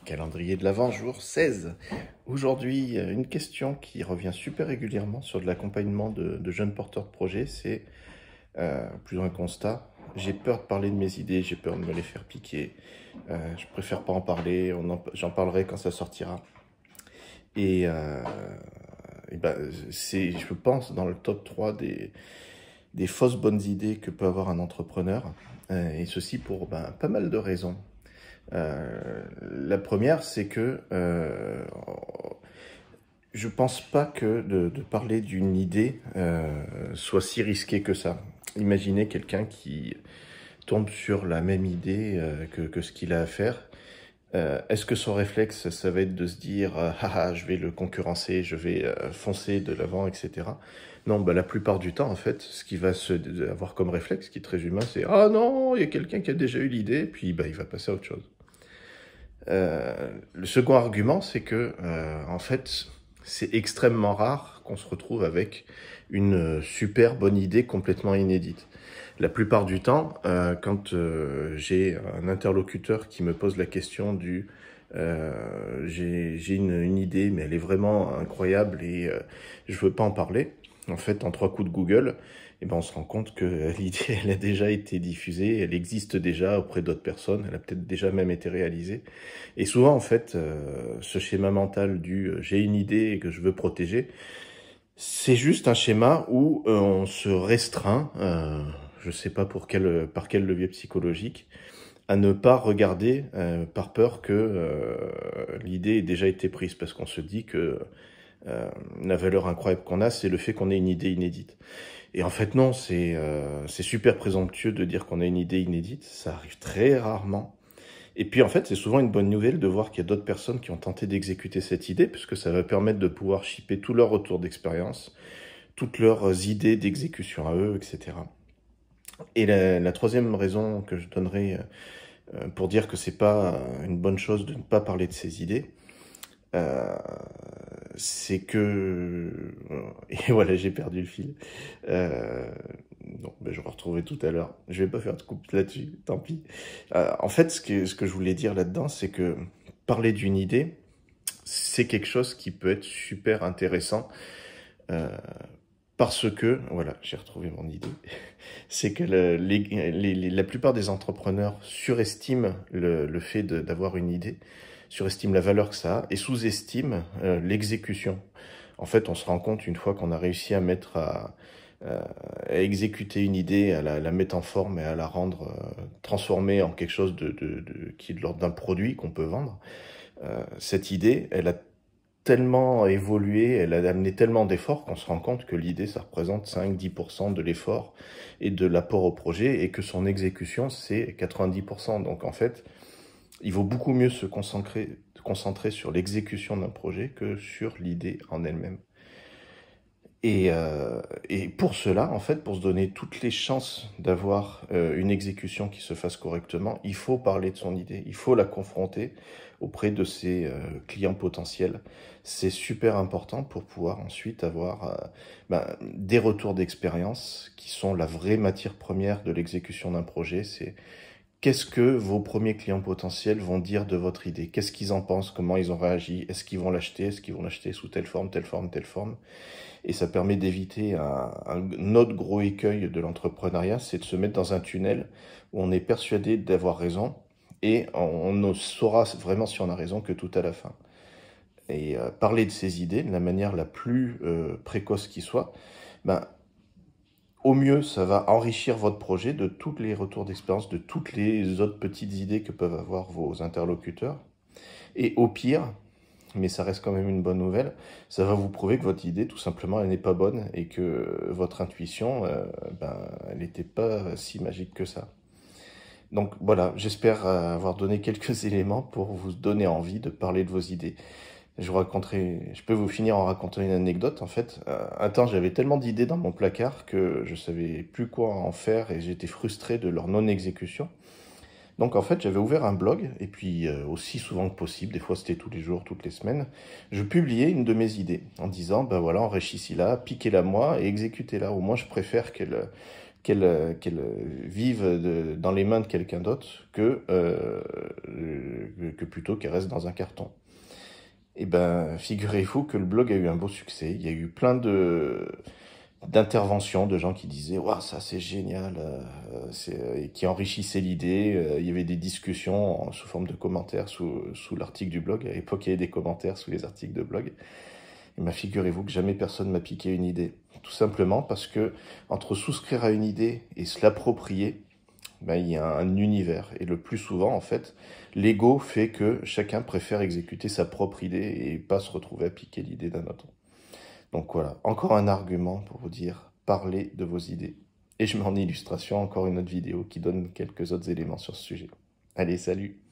Calendrier de l'Avent, jour 16. Aujourd'hui, une question qui revient super régulièrement sur de l'accompagnement de jeunes porteurs de projets, c'est plus un constat. J'ai peur de parler de mes idées, j'ai peur de me les faire piquer. Je préfère pas en parler, j'en parlerai quand ça sortira. Et, euh, et ben, c'est, je pense, dans le top 3 des fausses bonnes idées que peut avoir un entrepreneur. Et ceci pour pas mal de raisons. La première, c'est que je pense pas que de parler d'une idée soit si risqué que ça. Imaginez quelqu'un qui tombe sur la même idée que ce qu'il a à faire. Est-ce que son réflexe, ça va être de se dire haha, je vais le concurrencer, je vais foncer de l'avant, etc. Non, bah, la plupart du temps, en fait, ce qu'il va avoir comme réflexe, qui est très humain, c'est ah non, il y a quelqu'un qui a déjà eu l'idée, puis bah, il va passer à autre chose. Le second argument, c'est que, en fait, c'est extrêmement rare qu'on se retrouve avec une super bonne idée complètement inédite. La plupart du temps, quand j'ai un interlocuteur qui me pose la question du j'ai une idée, mais elle est vraiment incroyable et je veux pas en parler. En fait, en 3 coups de Google, eh ben, on se rend compte que l'idée, elle a déjà été diffusée, elle existe déjà auprès d'autres personnes, elle a peut-être déjà même été réalisée. Et souvent, en fait, ce schéma mental du j'ai une idée et que je veux protéger, c'est juste un schéma où on se restreint, je sais pas par quel levier psychologique, à ne pas regarder par peur que l'idée ait déjà été prise, parce qu'on se dit que la valeur incroyable qu'on a, c'est le fait qu'on ait une idée inédite. Et en fait, non, c'est super présomptueux de dire qu'on a une idée inédite, ça arrive très rarement. Et puis en fait, c'est souvent une bonne nouvelle de voir qu'il y a d'autres personnes qui ont tenté d'exécuter cette idée, puisque ça va permettre de pouvoir shipper tout leur retour d'expérience, toutes leurs idées d'exécution à eux, etc. Et la troisième raison que je donnerais pour dire que c'est pas une bonne chose de ne pas parler de ces idées, euh, c'est que et voilà, j'ai perdu le fil. Euh, non, ben je vais retrouver tout à l'heure. Je vais pas faire de coupe là-dessus, tant pis. En fait, ce que je voulais dire là-dedans, c'est que parler d'une idée, c'est quelque chose qui peut être super intéressant euh, parce que, voilà, j'ai retrouvé mon idée, c'est que la plupart des entrepreneurs surestiment le fait d'avoir une idée, surestiment la valeur que ça a et sous-estiment l'exécution. En fait, on se rend compte une fois qu'on a réussi à exécuter une idée, à la mettre en forme et à la rendre transformée en quelque chose qui est de l'ordre d'un produit qu'on peut vendre. Cette idée, elle a tellement évolué, elle a amené tellement d'efforts qu'on se rend compte que l'idée, ça représente 5-10% de l'effort et de l'apport au projet et que son exécution, c'est 90%. Donc en fait, il vaut beaucoup mieux concentrer sur l'exécution d'un projet que sur l'idée en elle-même. Et pour cela, en fait, pour se donner toutes les chances d'avoir une exécution qui se fasse correctement, il faut parler de son idée, il faut la confronter auprès de ses clients potentiels. C'est super important pour pouvoir ensuite avoir des retours d'expérience qui sont la vraie matière première de l'exécution d'un projet. C'est qu'est-ce que vos premiers clients potentiels vont dire de votre idée? Qu'est-ce qu'ils en pensent? Comment ils ont réagi? Est-ce qu'ils vont l'acheter? Est-ce qu'ils vont l'acheter sous telle forme, telle forme, telle forme? Et ça permet d'éviter un autre gros écueil de l'entrepreneuriat, c'est de se mettre dans un tunnel où on est persuadé d'avoir raison et on ne saura vraiment si on a raison que tout à la fin. Et parler de ses idées de la manière la plus précoce qui soit, ben, au mieux, ça va enrichir votre projet de tous les retours d'expérience, de toutes les autres petites idées que peuvent avoir vos interlocuteurs. Et au pire, mais ça reste quand même une bonne nouvelle, ça va vous prouver que votre idée, tout simplement, elle n'est pas bonne et que votre intuition, elle n'était pas si magique que ça. Donc voilà, j'espère avoir donné quelques éléments pour vous donner envie de parler de vos idées. Je peux vous finir en racontant une anecdote. En fait, un temps, j'avais tellement d'idées dans mon placard que je savais plus quoi en faire et j'étais frustré de leur non-exécution. Donc en fait, j'avais ouvert un blog et puis aussi souvent que possible, des fois c'était tous les jours, toutes les semaines, je publiais une de mes idées en disant, ben voilà, enrichissez-la, piquez-la moi et exécutez-la. Au moins, je préfère qu'elle vive dans les mains de quelqu'un d'autre que plutôt qu'elle reste dans un carton. Et ben, figurez-vous que le blog a eu un beau succès. Il y a eu plein d'interventions de gens qui disaient waouh, ça c'est génial, et qui enrichissaient l'idée. Il y avait des discussions sous forme de commentaires sous l'article du blog. À l'époque, il y avait des commentaires sous les articles de blog. Et ben, figurez-vous que jamais personne m'a piqué une idée. Tout simplement parce que entre souscrire à une idée et se l'approprier, ben, il y a un univers. Et le plus souvent, en fait, l'ego fait que chacun préfère exécuter sa propre idée et pas se retrouver à piquer l'idée d'un autre. Donc voilà, encore un argument pour vous dire, parlez de vos idées. Et je mets en illustration encore une autre vidéo qui donne quelques autres éléments sur ce sujet. Allez, salut!